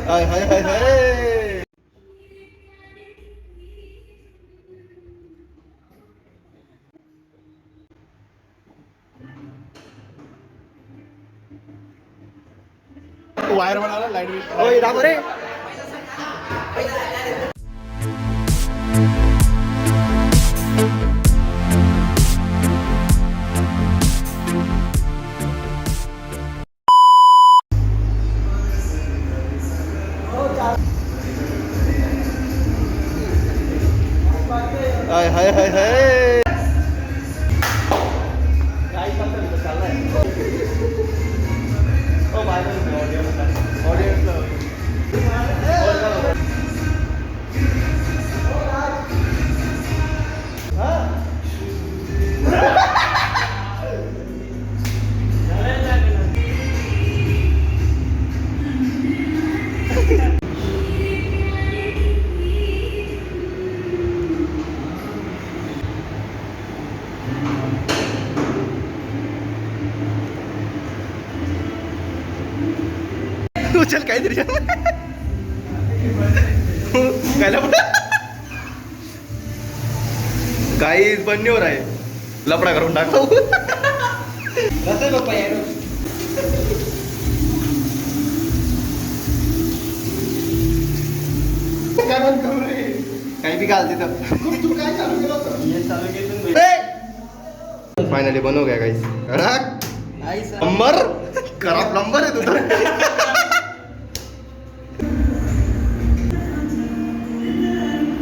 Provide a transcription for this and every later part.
हाय हाय हाय हाय. Wire म्हणाला light bill. ओय दाखव रे. हाय हाय हाय हाय. काय चाललंय? ओ बाय ऑडियन्स उचल काहीतरी काही बनण्यावर आहे. लपडा करून टाकतो. काय बंद करू रे. काही बी घाल तिथं. तू काय चालू केलं होतं? फायनली बनव गया गाइस. प्लंबर करा. प्लंबर आहे तुझा.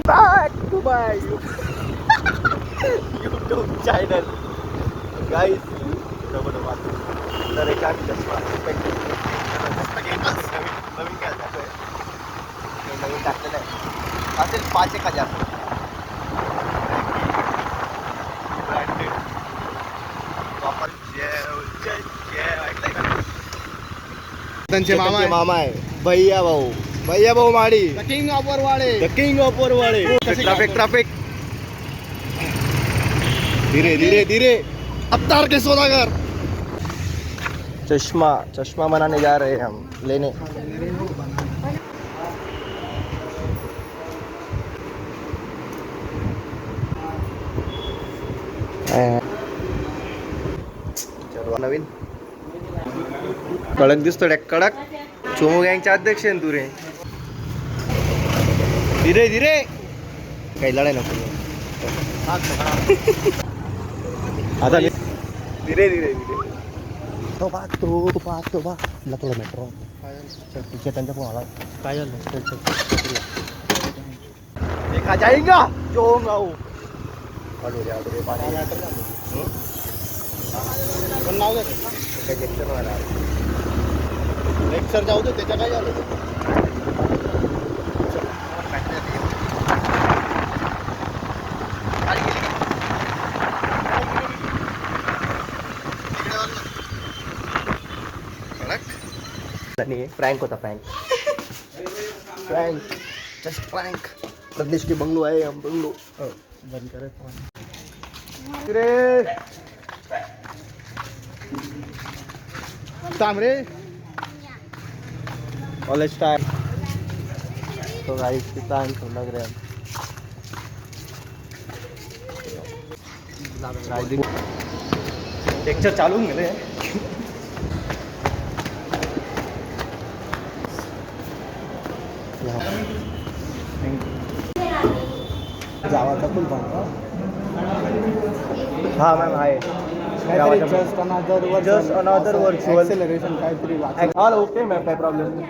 Back to my YouTube channel, guys. तर एक आम्ही चष्मा नवीन काय टाकतोय. नवीन टाकलेलं आहे. असेल 5,000 त्यांचे मामा आहे. भैया भाऊ माडी. The king of Varwade. Traffic. धीरे अवतार के सौदागर. चश्मा बनाने जा रहे हैं हम लेने. नवीन कडक दिसतो. कडक. चोमो गँगचे अध्यक्ष आहे तू रे. धीरे काही लढाई नको. आता धीरे तो पाहतो थोडं मेट्रो त्यांच्या फोन आला. काय झालं? देखा जाएगा जो पण नाव लेक्चर जाऊ दे. त्याच्या काय झालं? प्रँक होता. Just prank. प्रदेश के बंगलो आहे. हम बंगलो बंद करे रे. College time. तो गाइस कितना लग रहा है. लेक्चर चालू होऊन गेले. जावाचा फुल बनतो. हा मॅम आहे. जस्ट अनदर वर्चुअल एक्सेलरेशन काहीतरी. All okay ma'am. काय प्रॉब्लेम नाही.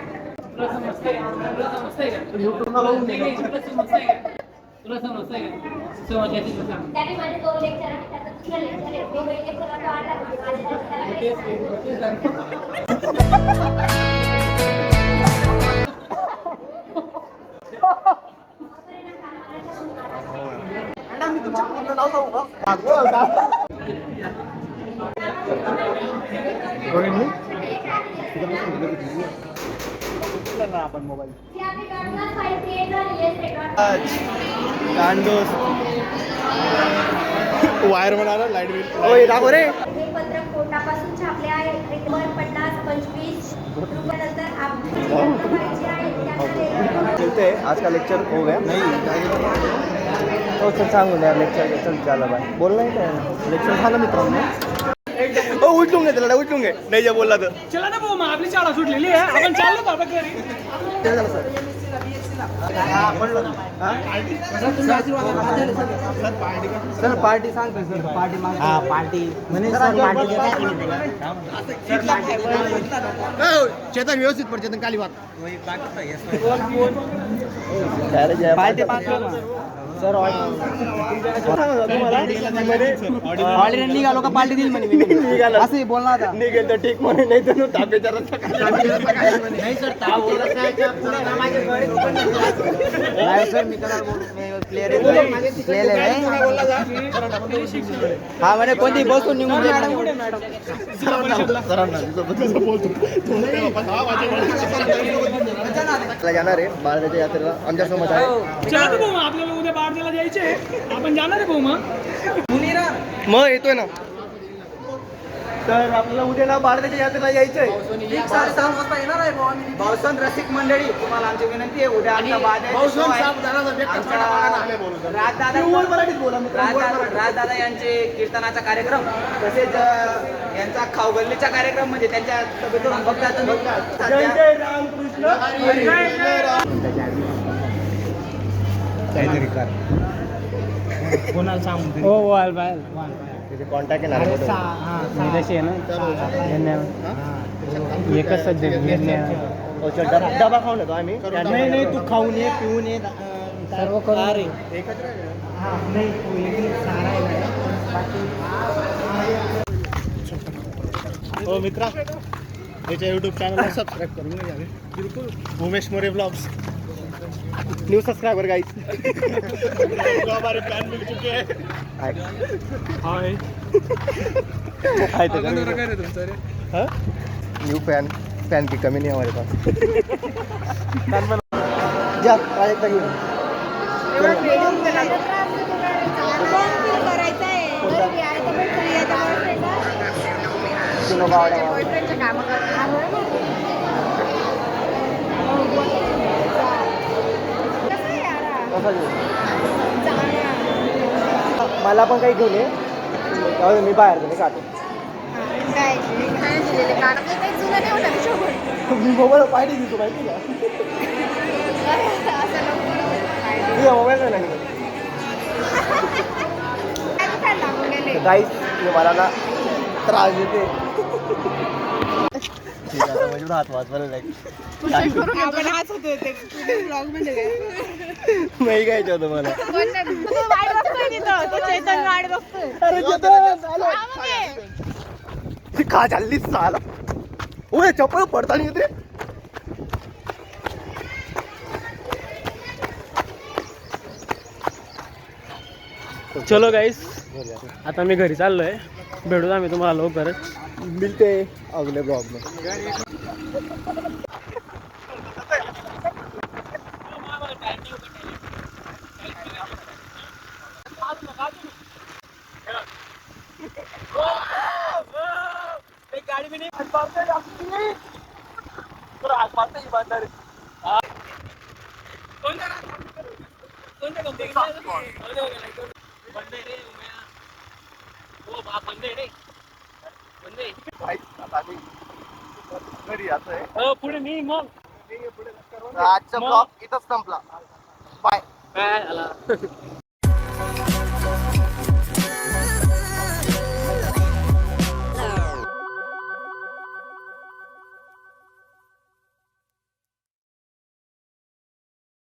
यूट्यूबला बघून तुला समजतंय आपण मोबाईल वायर म्हणाला लाईट बिल. दाखव रे. हे पत्र कोर्टापासून छापले आहे. 50-25 रुपयानंतर मिलते हैं, आज का लेक्चर हो गया नहीं तो चल सांगून द्या लेक्चर चल झालं बाय बोलणं आहे काय लेक्चर झालं मित्रांनो उठून घे त्याला उठून घे नाही जे बोलला तर चला ना भाऊ मग आपली शाळा सुटलेली आहे आपण चाललो बाबा घरी ते झालं सर सर पार्टी सांगतो सर पार्टी पार्टी म्हणे सर चेतन व्यवस्थित पड चेतन काली बात पार्टी सर ऑर्डिनरी निघालो का पार्टी देईल म्हणे निघाला असं बोलणार आता निघेल तर ठीक म्हणे नाही तर तापेच्या नाही सर नाही सर मी प्लेअर हा म्हणे कोणती बसून निघून जाणार आहे बाळाच्या यात्रेला आमच्या समोर आहे चला ना भाऊ मग आपल्याला उद्या बारदेला जायचे आपण जाणार आहे भाऊ मग मग येतोय ना तर आपल्याला उद्या ना बाळाच्या यात्रेला यायचंय 6 वाजता येणार आहे भाऊसन रसिक मंडळी तुम्हाला आमची विनंती आहे उद्या आमचा राजदादा यांचे कीर्तनाचा कार्यक्रम तसेच यांचा खाऊगल्लीचा कार्यक्रम म्हणजे त्यांच्या तब्येतून बघता तुम्ही जय रामकृष्ण काहीतरी कर कोणाला सांगू हो वाल बाय त्याचे कॉन्टॅक्ट येणार आहे ना एकच सध्या डबा खाऊन येतो आम्ही नाही नाही तू खाऊन ये पिऊन ये सर्व करून हो मित्रा याच्या यूट्यूब चॅनलला सबस्क्राईब करून घ्यावे बिलकुल Umesh More blogs new subscriber guys हमारे फैन मिल चुके हैं हाय हाय तो हाँ न्यू फैन की कमी नहीं हमारे पास जा एक तक एवढा फ्रीडम करायचं आहे तीनों गावड्या बॉयफ्रेंडचे कामं करणार मला पण काही घेऊन ये त्यामुळे मी बाहेर गेले काढतो मी मोबाईल पाहिजे दिसतो माहिती का मोबाईल नाही काहीच मला ना त्रास देते हात वाचवायला नाही नाही घ्यायचं होतं मला अरे का चाललीच साला ओए चप्पल पडता नाही येते चलो गाईस आता मी घरी चाललोय भेटू आम्ही तुम्हाला लवकरच मिलते अगले ब्लॉग में गाड़ी में नहीं हाथ मारते ही बात बंदे रे ओ बाप बंदे रे बंदे घरी आता पुढे मी मग आजचा ब्लॉग इथंच संपला बाय काय आला